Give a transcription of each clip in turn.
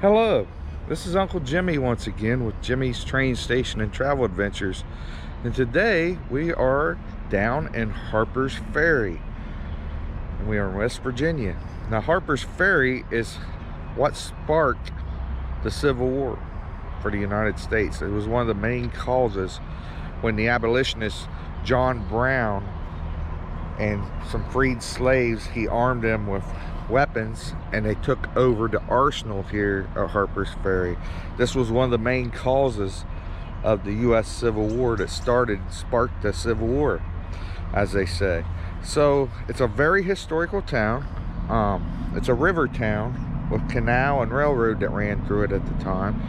Hello, this is Uncle Jimmy once again with Jimmy's Train Station and Travel Adventures, and today we are down in Harpers Ferry, and we are in West Virginia. Now Harpers Ferry is what sparked the Civil War for the United States. It was one of the main causes when the abolitionist John Brown and some freed slaves, he armed them with weapons and they took over the arsenal here at Harpers Ferry. This was one of the main causes of the U.S. Civil War that sparked the Civil War, as they say. So it's a very historical town. It's a river town with canal and railroad that ran through it at the time.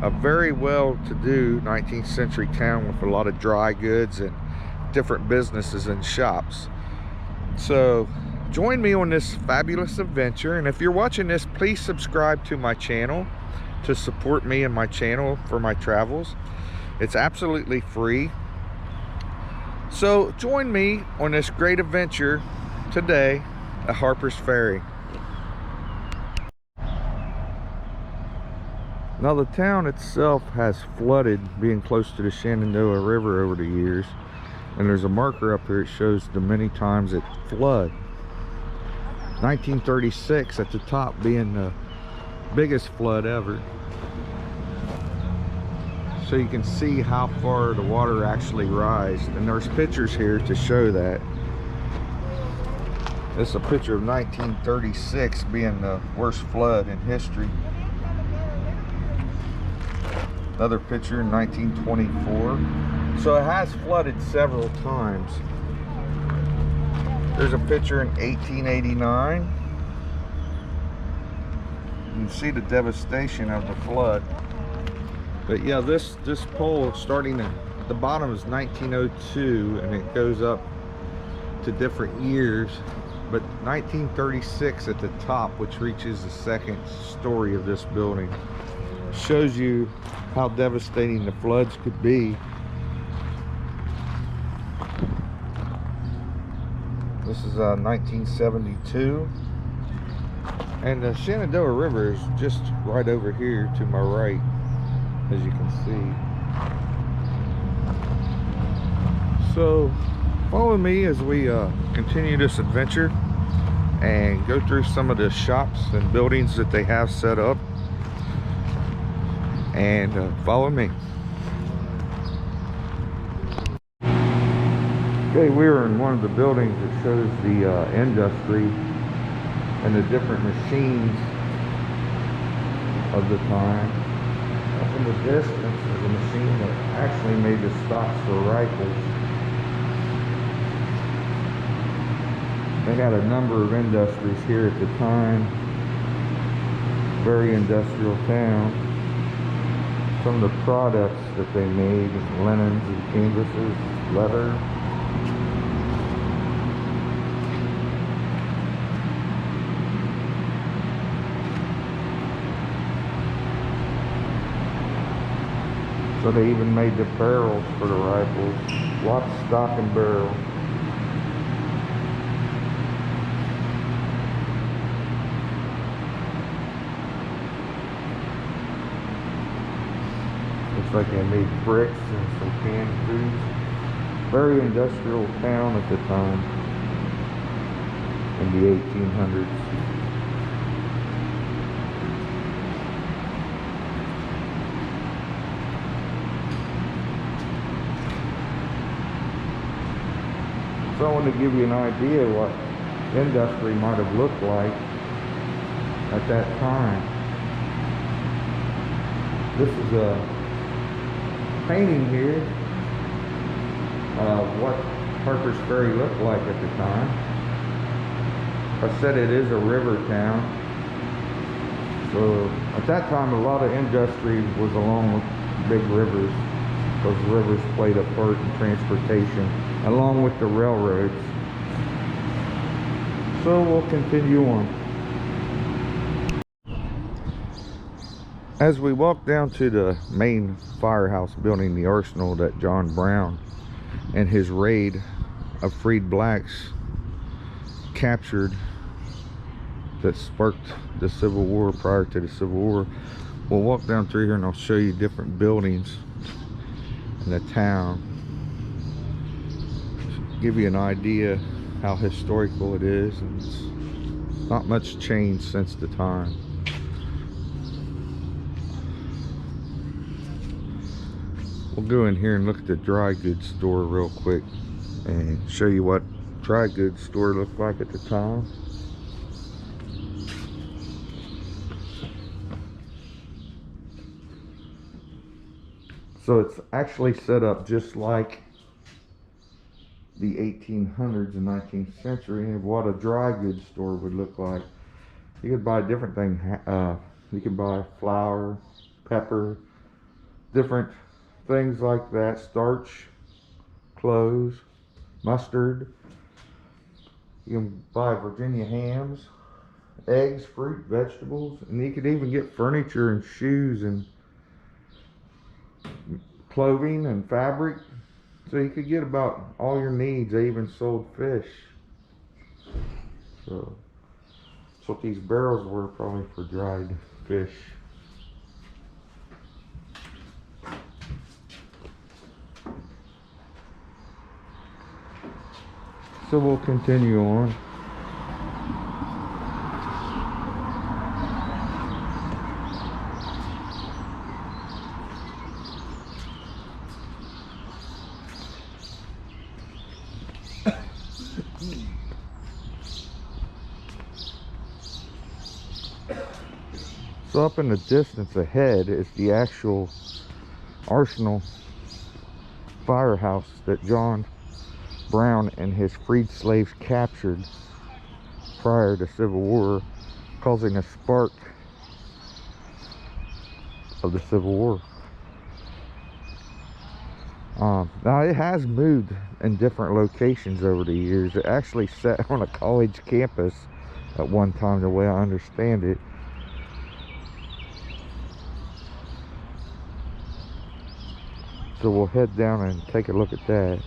A very well-to-do 19th century town with a lot of dry goods and different businesses and shops. So join me on this fabulous adventure, and if you're watching this, please subscribe to my channel to support me and my channel for my travels. It's absolutely free. So join me on this great adventure today at Harpers Ferry. Now the town itself has flooded, being close to the Shenandoah River over the years, and there's a marker up here that shows the many times it flooded. 1936 at the top being the biggest flood ever. So you can see how far the water actually rised, and there's pictures here to show that. This is a picture of 1936 being the worst flood in history. Another picture in 1924. So it has flooded several times. There's a picture in 1889. You can see the devastation of the flood. But yeah, this pole starting at the bottom is 1902 and it goes up to different years. But 1936 at the top, which reaches the second story of this building, shows you how devastating the floods could be. This is 1972, and the Shenandoah River is just right over here to my right, as you can see. So follow me as we continue this adventure and go through some of the shops and buildings that they have set up, and follow me. Okay, we're in one of the buildings that shows the industry and the different machines of the time. Up in the distance is a machine that actually made the stocks for rifles. They had a number of industries here at the time. Very industrial town. Some of the products that they made, linens and canvases, leather. So they even made the barrels for the rifles. Lock, stock, and barrel. Looks like they made bricks and some canned foods. Very industrial town at the time in the 1800s. So I want to give you an idea of what industry might have looked like at that time. This is a painting here of what Harpers Ferry looked like at the time. I said it is a river town. So at that time a lot of industry was along with big rivers. Those rivers played a part in transportation, along with the railroads. So we'll continue on. As we walk down to the main firehouse building, the arsenal that John Brown and his raid of freed blacks captured that sparked the Civil War, prior to the Civil War. We'll walk down through here and I'll show you different buildings in the town. Give you an idea how historical it is, and it's not much changed since the time. We'll go in here and look at the dry goods store real quick and show you what dry goods store looked like at the time. So it's actually set up just like the 1800s and 19th century, and what a dry goods store would look like. You could buy different things. You could buy flour, pepper, different things like that, starch, clothes, mustard. You can buy Virginia hams, eggs, fruit, vegetables, and you could even get furniture and shoes and clothing and fabric. So you could get about all your needs. They even sold fish. So that's what these barrels were, probably for dried fish. So we'll continue on. So up in the distance ahead is the actual arsenal firehouse that John Brown and his freed slaves captured prior to Civil War, causing a spark of the Civil War. Now it has moved in different locations over the years. It actually sat on a college campus at one time, the way I understand it. So we'll head down and take a look at that.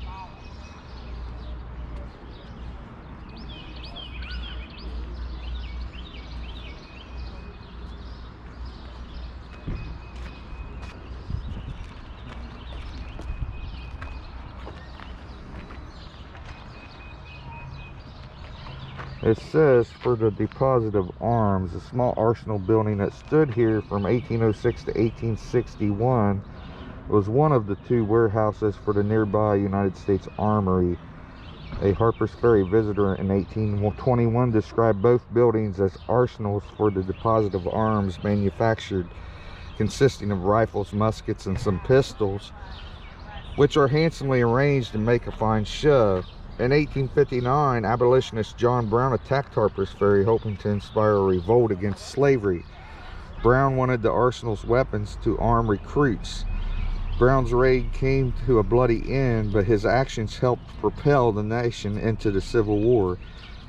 It says, for the deposit of arms, a small arsenal building that stood here from 1806 to 1861 was one of the two warehouses for the nearby United States Armory. A Harpers Ferry visitor in 1821 described both buildings as arsenals for the deposit of arms manufactured, consisting of rifles, muskets, and some pistols, which are handsomely arranged and make a fine show. In 1859, abolitionist John Brown attacked Harpers Ferry, hoping to inspire a revolt against slavery. Brown wanted the arsenal's weapons to arm recruits. Brown's raid came to a bloody end, but his actions helped propel the nation into the Civil War.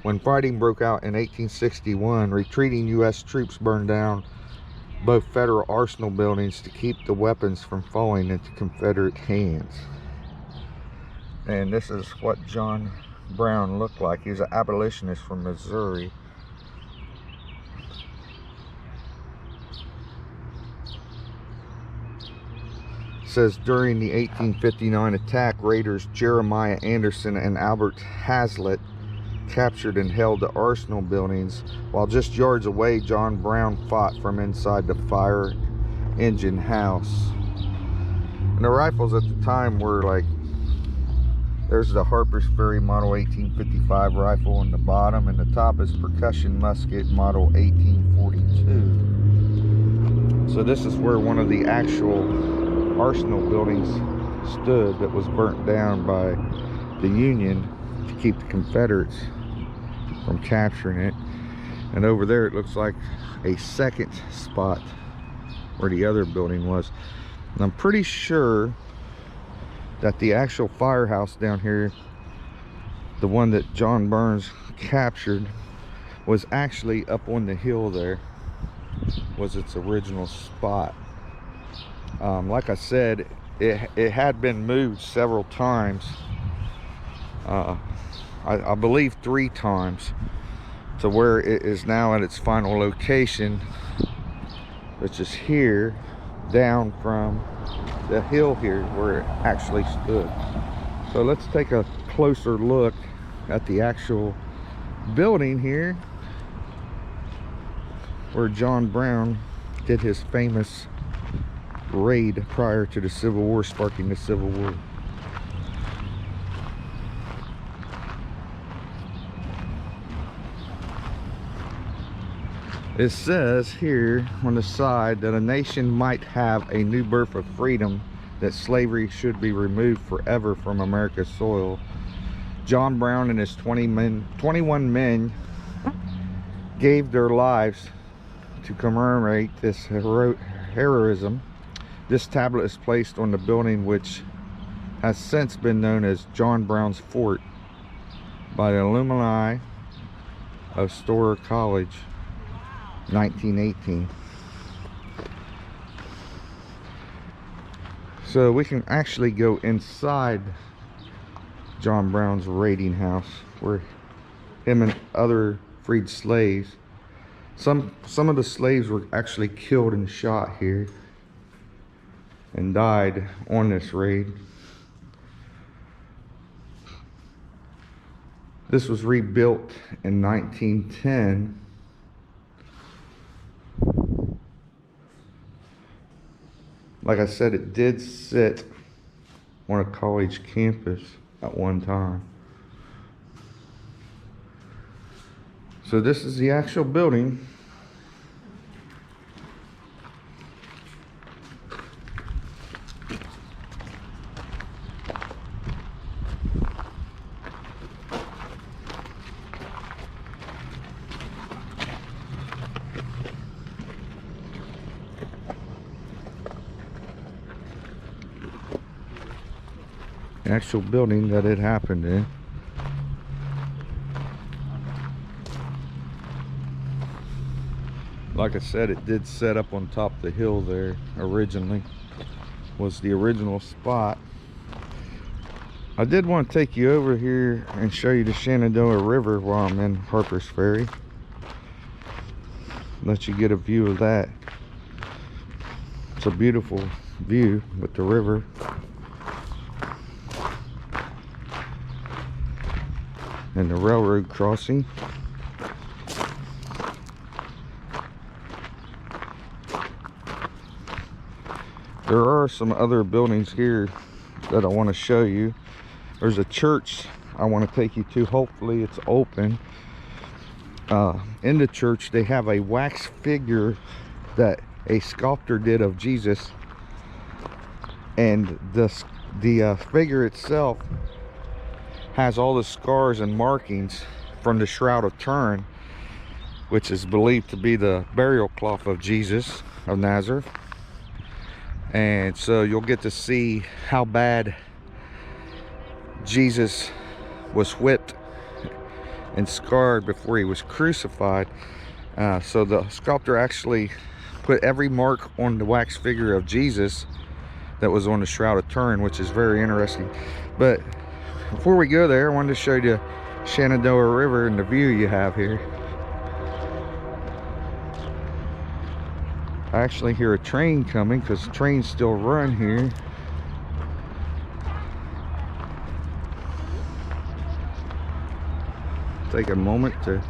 When fighting broke out in 1861, retreating U.S. troops burned down both federal arsenal buildings to keep the weapons from falling into Confederate hands. And this is what John Brown looked like. He was an abolitionist from Missouri. It says, during the 1859 attack, raiders Jeremiah Anderson and Albert Hazlitt captured and held the arsenal buildings, while just yards away, John Brown fought from inside the fire engine house. And the rifles at the time were like, there's the Harpers Ferry model 1855 rifle on the bottom, and the top is percussion musket model 1842. So this is where one of the actual arsenal buildings stood that was burnt down by the Union to keep the Confederates from capturing it. And over there it looks like a second spot where the other building was. And I'm pretty sure that the actual firehouse down here, the one that John Burns captured, was actually up on the hill there, was its original spot. Like I said, it had been moved several times. I believe 3 times. to where it is now at its final location, which is here, down from the hill here where it actually stood. So let's take a closer look at the actual building here where John Brown did his famous raid prior to the Civil War, sparking the Civil War. It says here on the side that a nation might have a new birth of freedom, that slavery should be removed forever from America's soil. John Brown and his 21 men gave their lives to commemorate this heroism. This tablet is placed on the building, which has since been known as John Brown's Fort by the alumni of Storer College, 1918. So we can actually go inside John Brown's raiding house, where him and other freed slaves, some of the slaves were actually killed and shot here and died on this raid. This was rebuilt in 1910. Like I said, it did sit on a college campus at one time. So this is the actual building. The actual building that it happened in. Like I said, it did set up on top of the hill there originally. Was the original spot. I did want to take you over here and show you the Shenandoah River while I'm in Harpers Ferry. Let you get a view of that. It's a beautiful view with the river. And the railroad crossing. There are some other buildings here that I want to show you. There's a church I want to take you to. Hopefully it's open. In the church they have a wax figure that a sculptor did of Jesus, and the figure itself has all the scars and markings from the Shroud of Turin, which is believed to be the burial cloth of Jesus of Nazareth. And so you'll get to see how bad Jesus was whipped and scarred before he was crucified. So the sculptor actually put every mark on the wax figure of Jesus that was on the Shroud of Turin, which is very interesting. But before we go there, I wanted to show you the Shenandoah River and the view you have here. I actually hear a train coming because trains still run here. Take a moment to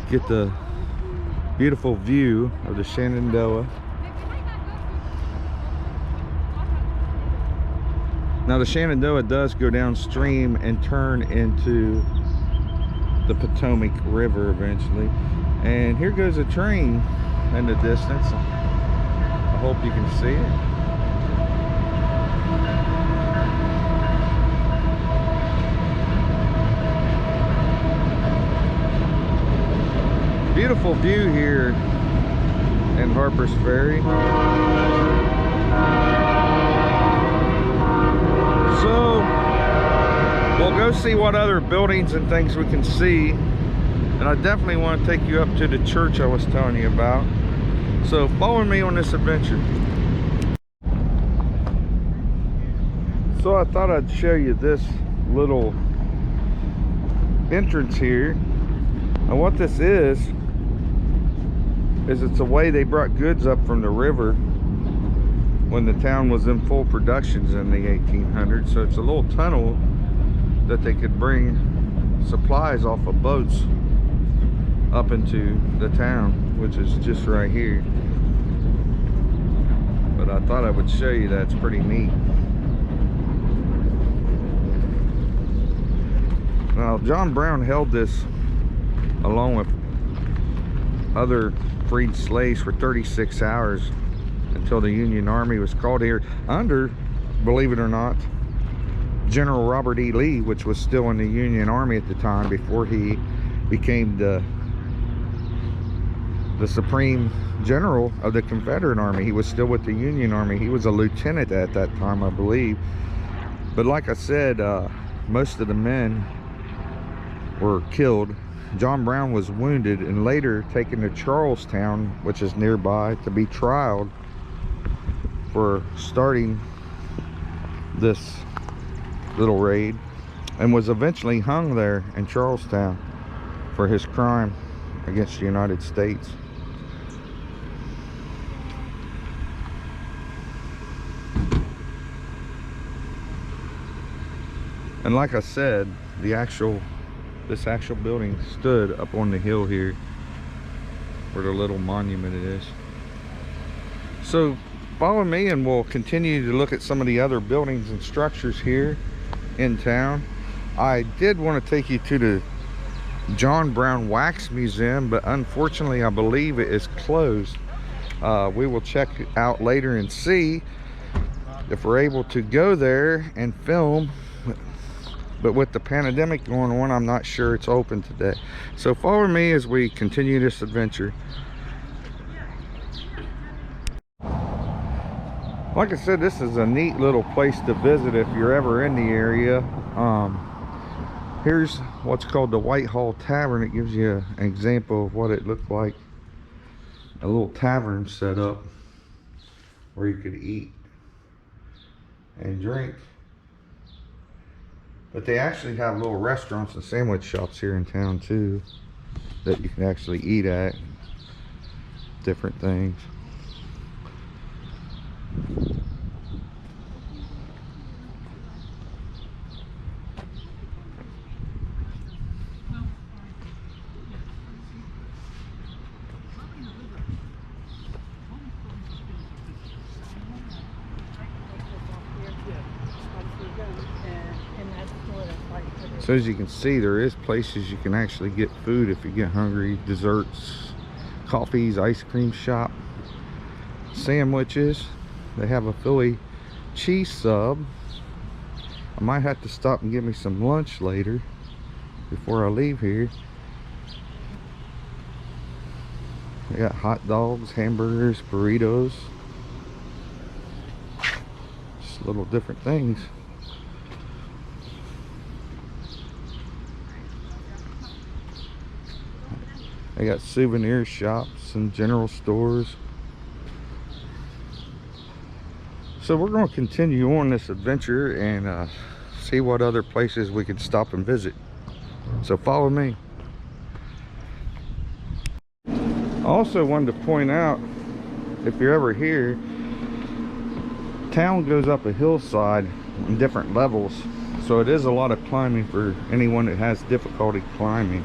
get the beautiful view of the Shenandoah. Now the Shenandoah does go downstream and turn into the Potomac River eventually. And here goes a train in the distance. I hope you can see it. Beautiful view here in Harpers Ferry. So we'll go see what other buildings and things we can see, and I definitely want to take you up to the church I was telling you about. So follow me on this adventure. So I thought I'd show you this little entrance here. Now what this is it's a way they brought goods up from the river when the town was in full productions in the 1800s. So it's a little tunnel that they could bring supplies off of boats up into the town, which is just right here. But I thought I would show you that. It's pretty neat. Now John Brown held this along with other freed slaves for 36 hours until the Union Army was called here under, believe it or not, General Robert E. Lee, which was still in the Union Army at the time before he became the Supreme General of the Confederate Army. He was still with the Union Army. He was a lieutenant at that time, I believe. But like I said, most of the men were killed. John Brown was wounded and later taken to Charlestown, which is nearby, to be trialed for starting this little raid, and was eventually hung there in Charlestown for his crime against the United States. And like I said, this actual building stood up on the hill here where the little monument is. So follow me and we'll continue to look at some of the other buildings and structures here in town. I did want to take you to the John Brown Wax Museum, but unfortunately I believe it is closed. We will check it out later and see if we're able to go there and film. But with the pandemic going on, I'm not sure it's open today. So follow me as we continue this adventure. Like I said, this is a neat little place to visit if you're ever in the area. Here's what's called the Whitehall Tavern. It gives you an example of what it looked like. A little tavern set up where you could eat and drink. But they actually have little restaurants and sandwich shops here in town too that you can actually eat at. Different things. So as you can see, there is places you can actually get food if you get hungry. Desserts, coffees, ice cream shop, sandwiches. They have a Philly cheese sub. I might have to stop and get me some lunch later before I leave here. They got hot dogs, hamburgers, burritos. Just little different things. They got souvenir shops and general stores. So we're going to continue on this adventure and see what other places we can stop and visit. So follow me. I also wanted to point out, if you're ever here, town goes up a hillside in different levels. So it is a lot of climbing for anyone that has difficulty climbing.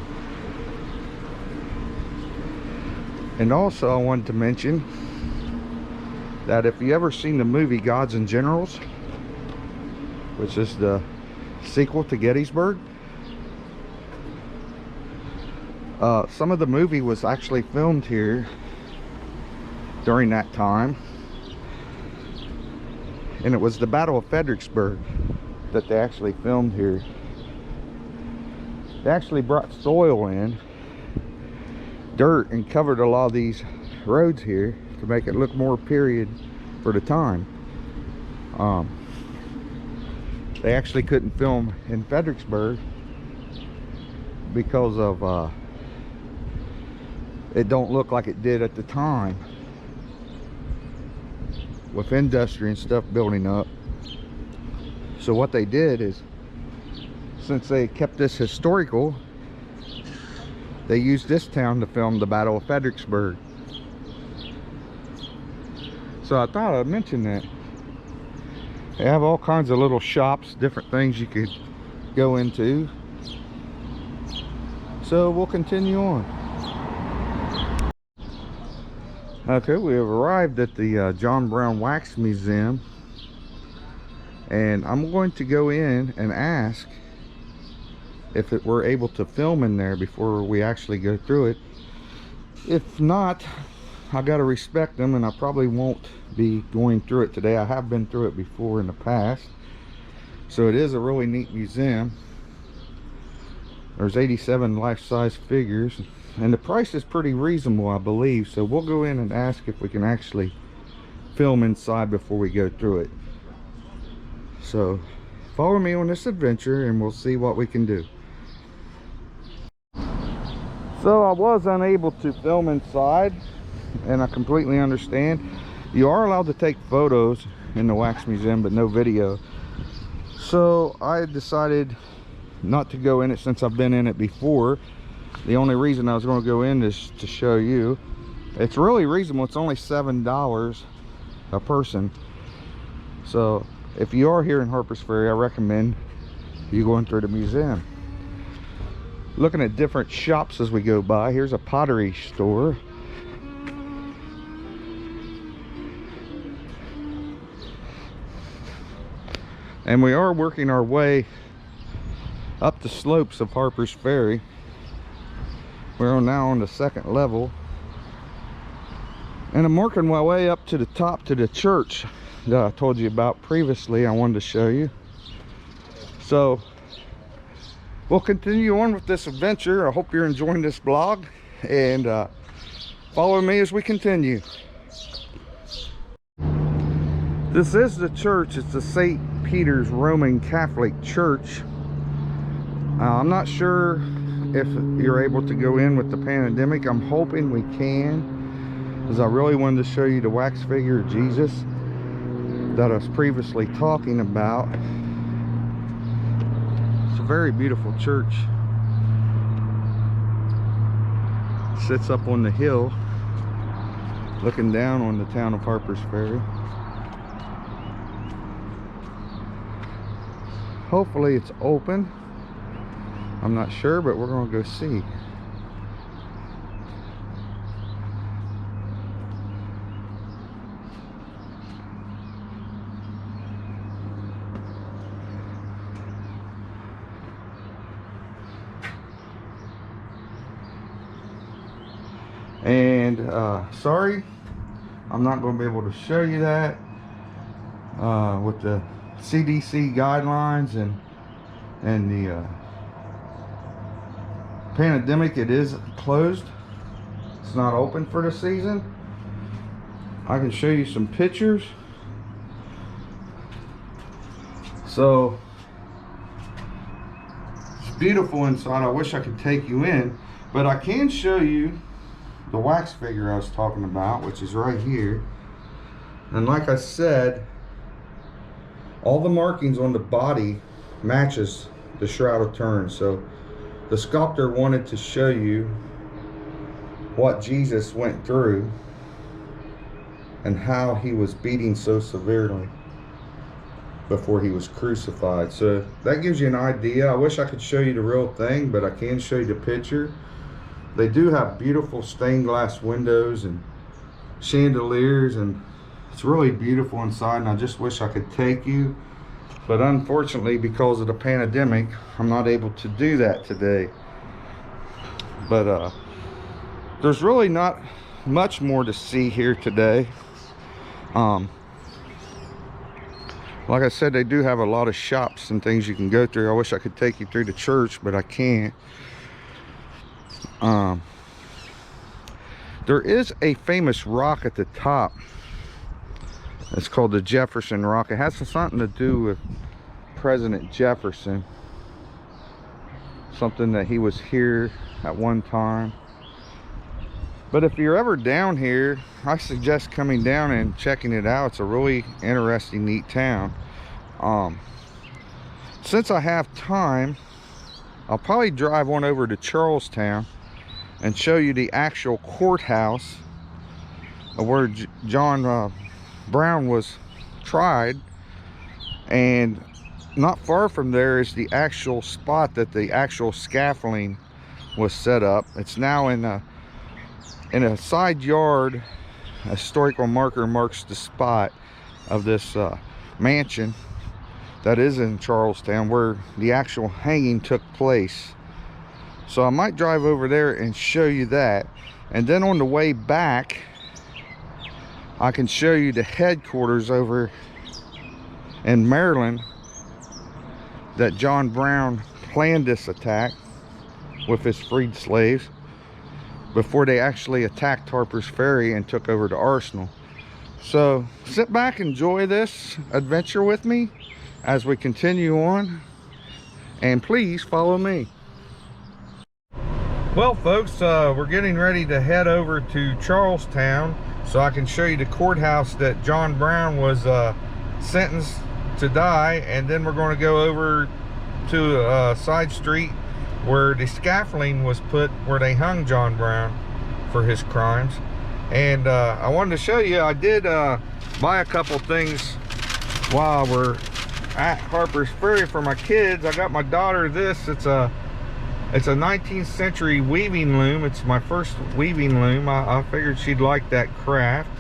And also I wanted to mention that if you ever seen the movie Gods and Generals, which is the sequel to Gettysburg, some of the movie was actually filmed here during that time. And it was the Battle of Fredericksburg that they actually filmed here. They actually brought soil in, dirt, and covered a lot of these roads here to make it look more period for the time. They actually couldn't film in Fredericksburg because of it don't look like it did at the time with industry and stuff building up. So what they did is, since they kept this historical, they used this town to film the Battle of Fredericksburg. So I thought I'd mention that. They have all kinds of little shops, different things you could go into. So we'll continue on. Okay, we have arrived at the John Brown Wax Museum, and I'm going to go in and ask if we're able to film in there before we actually go through it. If not, I gotta respect them, and I probably won't be going through it today. I have been through it before in the past. So it is a really neat museum. There's 87 life-size figures, and the price is pretty reasonable, I believe. So we'll go in and ask if we can actually film inside before we go through it. So follow me on this adventure and we'll see what we can do. So I was unable to film inside, and I completely understand. You are allowed to take photos in the wax museum, but no video. So I decided not to go in it since I've been in it before. The only reason I was going to go in is to show you. It's really reasonable. It's only $7 a person. So if you are here in Harpers Ferry, I recommend you going through the museum. Looking at different shops as we go by. Here's a pottery store. And we are working our way up the slopes of Harpers Ferry. We're now on the second level, and I'm working my way up to the top to the church that I told you about previously. I wanted to show you. So we'll continue on with this adventure. I hope you're enjoying this vlog, and follow me as we continue. This is the church. It's the St. Peter's Roman Catholic Church. I'm not sure if you're able to go in with the pandemic. I'm hoping we can, because I really wanted to show you the wax figure of Jesus that I was previously talking about. It's a very beautiful church. It sits up on the hill looking down on the town of Harpers Ferry. Hopefully it's open. I'm not sure, but we're going to go see. And sorry, I'm not going to be able to show you that with the CDC guidelines and the pandemic. It is closed. It's not open for the season. I can show you some pictures. So it's beautiful inside. I wish I could take you in, but I can show you the wax figure I was talking about, which is right here. And like I said, all the markings on the body matches the Shroud of Turin. So the sculptor wanted to show you what Jesus went through and how he was beaten so severely before he was crucified. So that gives you an idea. I wish I could show you the real thing, but I can show you the picture. They do have beautiful stained glass windows and chandeliers, and it's really beautiful inside, and I just wish I could take you. But unfortunately, because of the pandemic, I'm not able to do that today. But there's really not much more to see here today. Like I said, they do have a lot of shops and things you can go through. I wish I could take you through the church, but I can't. There is a famous rock at the top. It's called the Jefferson Rock. It has something to do with President Jefferson. Something that he was here at one time. But if you're ever down here, I suggest coming down and checking it out. It's a really interesting, neat town. Since I have time, I'll probably drive on over to Charlestown and show you the actual courthouse of where John Brown was tried. And not far from there is the actual spot that the actual scaffolding was set up. It's now in a side yard. A historical marker marks the spot of this mansion that is in Charlestown where the actual hanging took place. So I might drive over there and show you that, and then on the way back I can show you the headquarters over in Maryland that John Brown planned this attack with his freed slaves before they actually attacked Harpers Ferry and took over the arsenal. So sit back, enjoy this adventure with me as we continue on, and please follow me. Well folks, we're getting ready to head over to Charlestown so I can show you the courthouse that John Brown was sentenced to die, and then we're going to go over to a side street where the scaffolding was put where they hung John Brown for his crimes. And I wanted to show you, I did buy a couple things while we're at Harpers Ferry for my kids. I got my daughter this. It's a 19th century weaving loom. It's my first weaving loom. I figured she'd like that craft.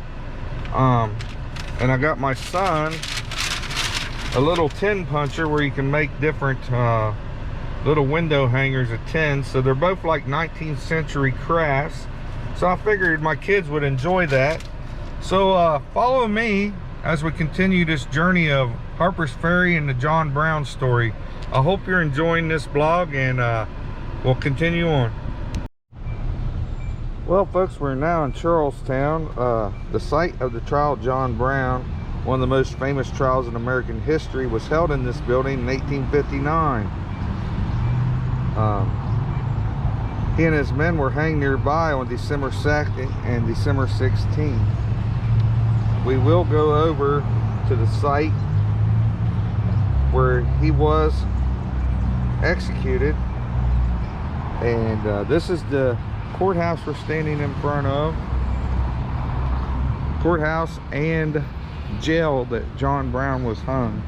And I got my son a little tin puncher where you can make different little window hangers of tin. So they're both like 19th century crafts. So I figured my kids would enjoy that. So follow me as we continue this journey of Harpers Ferry and the John Brown story. I hope you're enjoying this vlog, and we'll continue on. Well folks, we're now in Charlestown, the site of the trial of John Brown. One of the most famous trials in American history was held in this building in 1859. He and his men were hanged nearby on December 2nd and December 16th. We will go over to the site where he was executed, and this is the courthouse we're standing in front of. Courthouse and jail that John Brown was hung,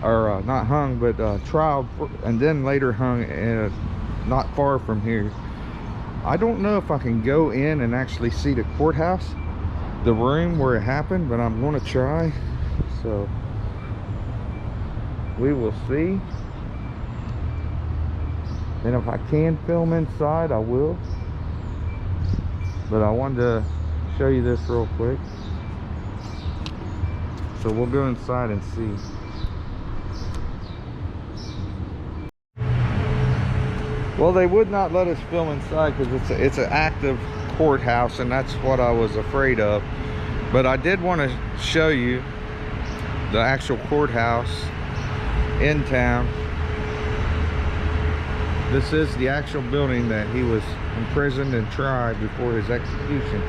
or not hung, but trialed for, and then later hung not far from here. I don't know if I can go in and actually see the courthouse, the room where it happened, but I'm going to try. So we will see, and if I can film inside I will, but I wanted to show you this real quick. So we'll go inside and see. Well, they would not let us film inside because it's an active courthouse, and that's what I was afraid of. But I did want to show you the actual courthouse in town. This is the actual building that he was imprisoned and tried before his execution.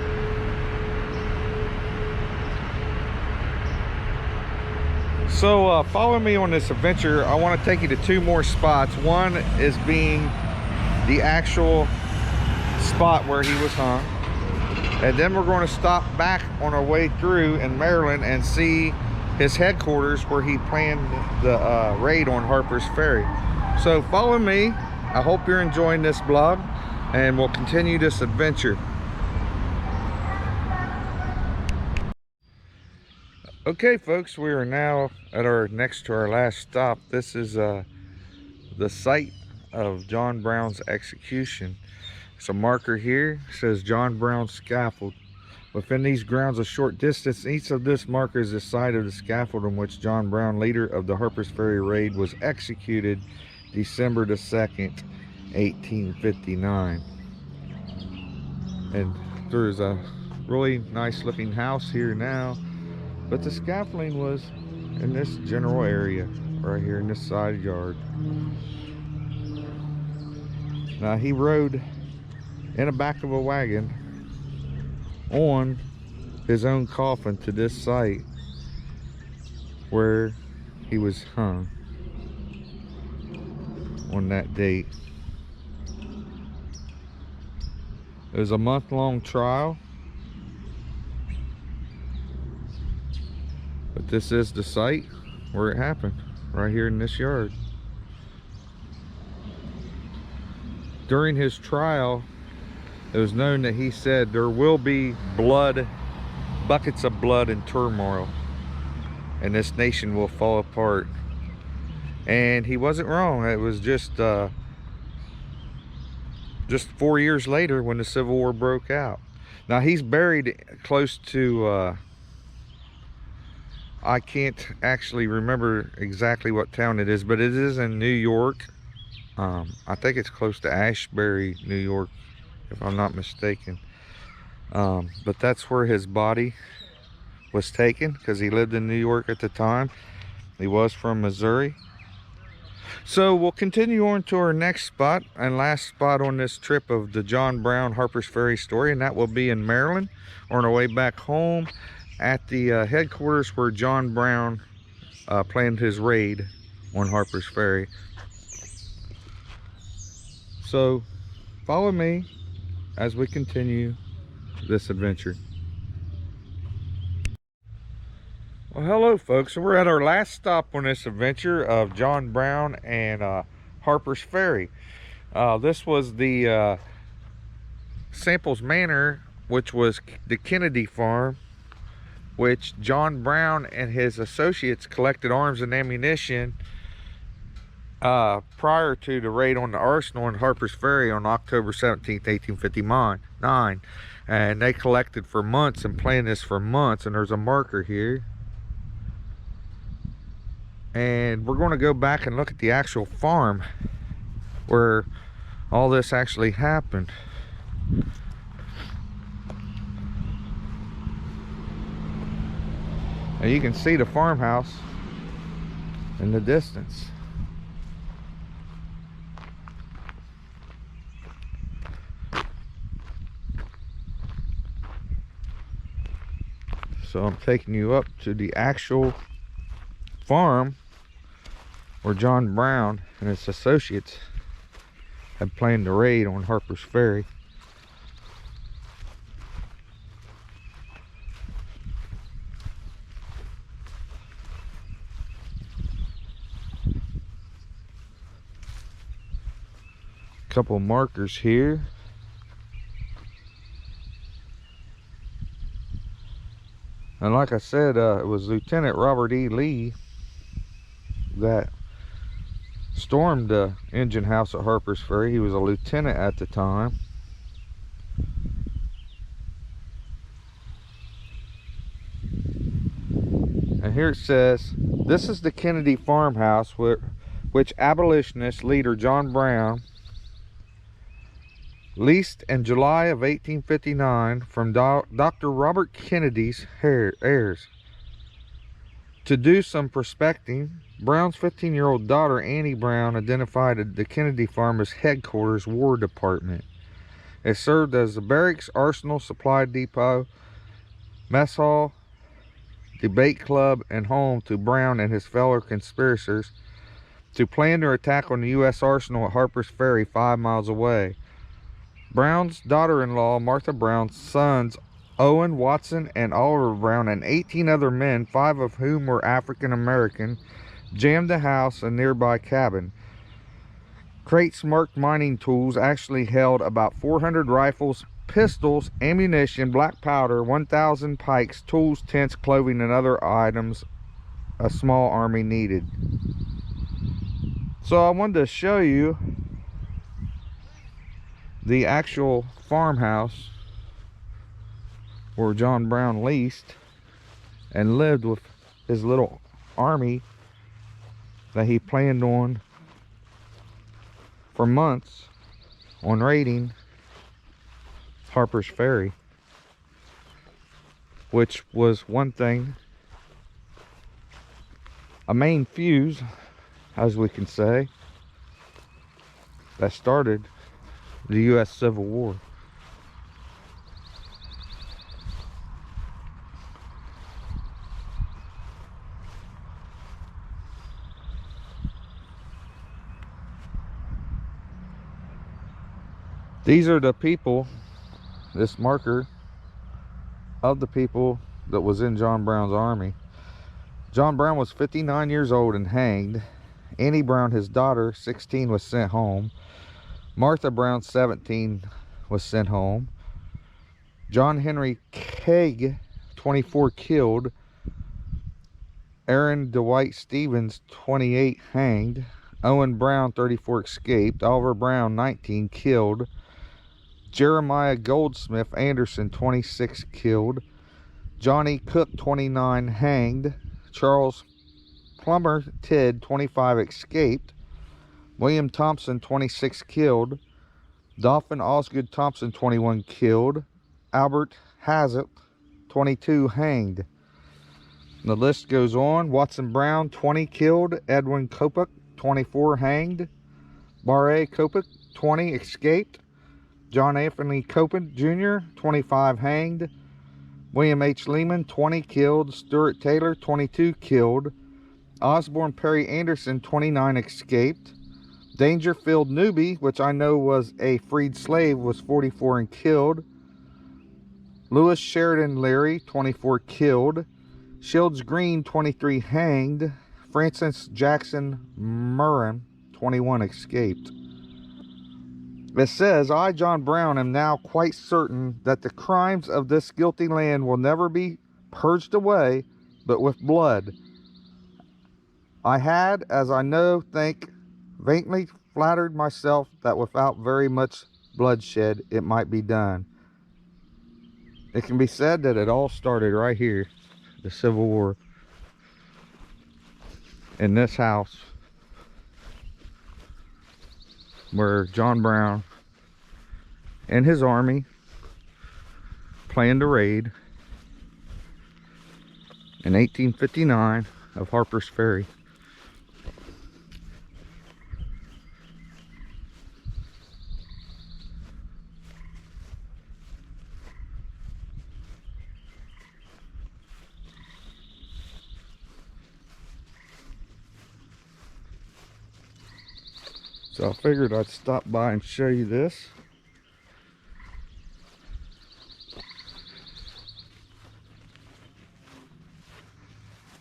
So follow me on this adventure. I want to take you to two more spots. One is being the actual spot where he was hung, and then we're going to stop back on our way through in Maryland and see his headquarters where he planned the raid on Harpers Ferry. So follow me. I hope you're enjoying this vlog, and we'll continue this adventure. Okay folks, we are now at our next to our last stop. This is the site of John Brown's execution. It's a marker here, it says John Brown scaffold. Within these grounds a short distance, each of this marker is the site of the scaffold on which John Brown, leader of the Harpers Ferry raid, was executed December the 2nd, 1859. And there's a really nice looking house here now, but the scaffolding was in this general area right here in this side yard. Now he rode in the back of a wagon on his own coffin to this site where he was hung on that date. It was a month-long trial. But this is the site where it happened, right here in this yard. During his trial, it was known that he said there will be blood, buckets of blood and turmoil, and this nation will fall apart. And he wasn't wrong. It was just 4 years later when the Civil War broke out. Now he's buried close to I can't actually remember exactly what town it is, but it is in New York. I think it's close to Ashbury, New York, if I'm not mistaken. But that's where his body was taken, because he lived in New York at the time. He was from Missouri. So we'll continue on to our next spot and last spot on this trip of the John Brown Harpers Ferry story, and that will be in Maryland, on our way back home at the headquarters where John Brown planned his raid on Harpers Ferry. So follow me as we continue this adventure. Well, hello folks. So we're at our last stop on this adventure of John Brown and Harpers Ferry. This was the Samples Manor, which was the Kennedy farm, which John Brown and his associates collected arms and ammunition prior to the raid on the arsenal in Harpers Ferry on October 17th, 1859. And they collected for months and planned this for months, and there's a marker here. And we're going to go back and look at the actual farm where all this actually happened. And you can see the farmhouse in the distance. So I'm taking you up to the actual farm where John Brown and his associates had planned the raid on Harpers Ferry. Couple markers here. And like I said, it was Lieutenant Robert E. Lee that stormed the engine house at Harpers Ferry. He was a lieutenant at the time. And here it says, this is the Kennedy farmhouse which abolitionist leader John Brown leased in July of 1859 from Dr. Robert Kennedy's heirs. To do some prospecting, Brown's 15-year-old daughter, Annie Brown, identified the Kennedy farm as headquarters War Department. It served as the barracks, arsenal, supply depot, mess hall, debate club, and home to Brown and his fellow conspirators to plan their attack on the U.S. arsenal at Harpers Ferry, 5 miles away. Brown's daughter-in-law, Martha Brown's sons, Owen, Watson, and Oliver Brown, and 18 other men, 5 of whom were African-American, jammed the house and nearby cabin. Crates marked mining tools actually held about 400 rifles, pistols, ammunition, black powder, 1,000 pikes, tools, tents, clothing, and other items a small army needed. So I wanted to show you the actual farmhouse where John Brown leased and lived with his little army that he planned on for months on raiding Harpers Ferry, which was one thing, a main fuse, as we can say, that started the U.S. Civil War. These are the people this marker of the people that was in John Brown's army. John Brown was 59 years old and hanged. Annie Brown, his daughter, 16, was sent home. Martha Brown, 17, was sent home. John Henry Kegg, 24, killed. Aaron Dwight Stevens, 28, hanged. Owen Brown, 34, escaped. Oliver Brown, 19, killed. Jeremiah Goldsmith Anderson, 26, killed. Johnny Cook, 29, hanged. Charles Plummer Tidd, 25, escaped. William Thompson, 26, killed. Dolphin Osgood Thompson, 21, killed. Albert Hazett, 22, hanged. The list goes on. Watson Brown, 20, killed. Edwin Kopuk, 24, hanged. Barre Kopuk, 20, escaped. John Anthony Copen Jr., 25, hanged. William H. Lehman, 20, killed. Stuart Taylor, 22, killed. Osborne Perry Anderson, 29, escaped. Dangerfield Newby, which I know was a freed slave, was 44 and killed. Lewis Sheridan Leary, 24, killed. Shields Green, 23, hanged. Francis Jackson Murren, 21, escaped. It says, I, John Brown, am now quite certain that the crimes of this guilty land will never be purged away, but with blood. I had, as I know, vainly flattered myself that without very much bloodshed it might be done. It can be said that it all started right here, the Civil War, in this house where John Brown and his army planned a raid in 1859 of Harpers Ferry. So I figured I'd stop by and show you this.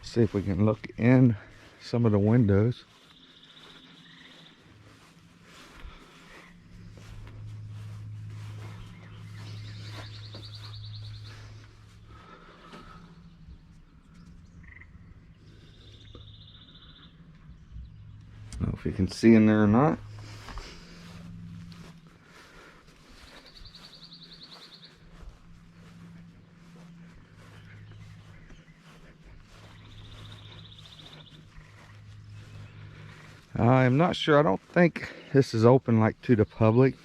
See if we can look in some of the windows. I don't know if you can see in there or not. I'm not sure. I don't think this is open like to the public.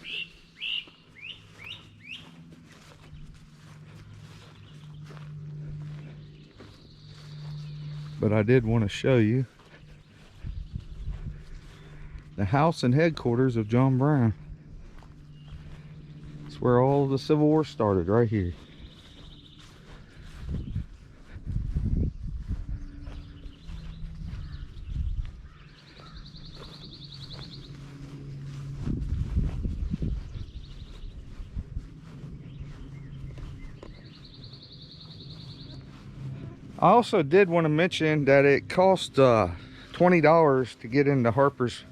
But I did want to show you the house and headquarters of John Brown. It's where all of the Civil War started, right here. I also did want to mention that it cost $20 to get into Harpers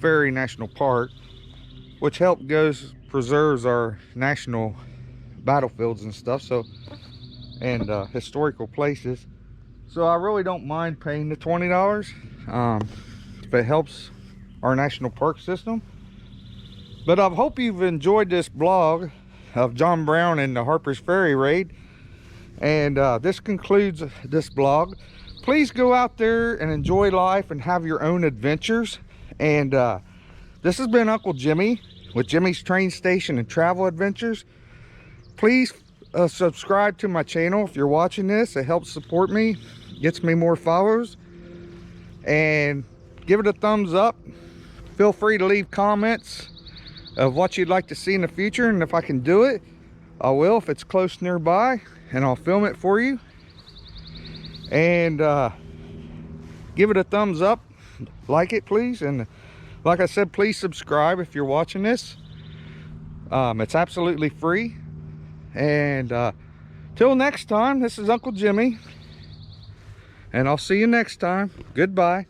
Ferry National Park, which preserves our national battlefields and stuff, and historical places. So I really don't mind paying the $20 if it helps our national park system. But I hope you've enjoyed this blog of John Brown and the Harpers Ferry raid. And this concludes this blog. Please go out there and enjoy life and have your own adventures. And this has been Uncle Jimmy with Jimmy's Train Station and Travel Adventures. Please subscribe to my channel if you're watching this. It helps support me, gets me more followers. And give it a thumbs up. Feel free to leave comments of what you'd like to see in the future. And if I can do it, I will, if it's close nearby. And I'll film it for you. And give it a thumbs up, like it please, and like I said, please subscribe if you're watching this. It's absolutely free. And till next time, this is Uncle Jimmy, and I'll see you next time. Goodbye.